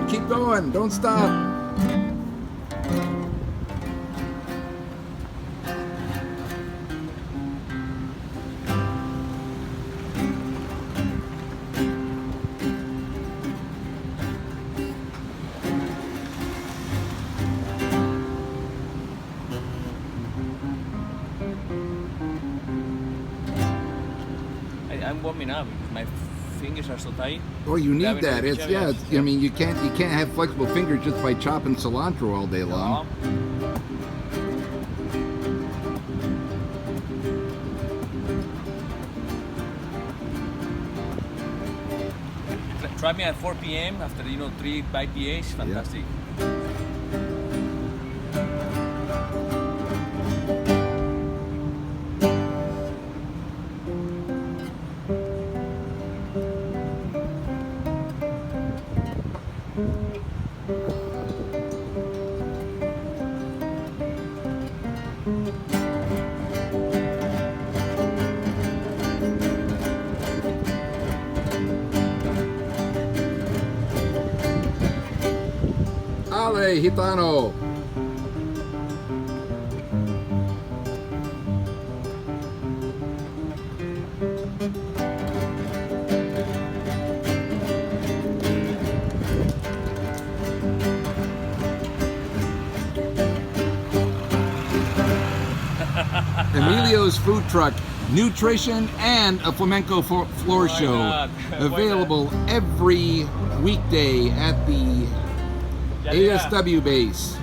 Keep going. Don't stop. I'm warming up because my fingers are so tight. Oh, you need Grabbing that. the It's chili. I mean, you can't have flexible fingers just by chopping cilantro all day long. Try me at 4 p.m. after 3 IPAs. Fantastic. Ale, Gitano. Emilio's food truck, nutrition and a flamenco floor show, not? available every weekday at the Yeah. ASW base.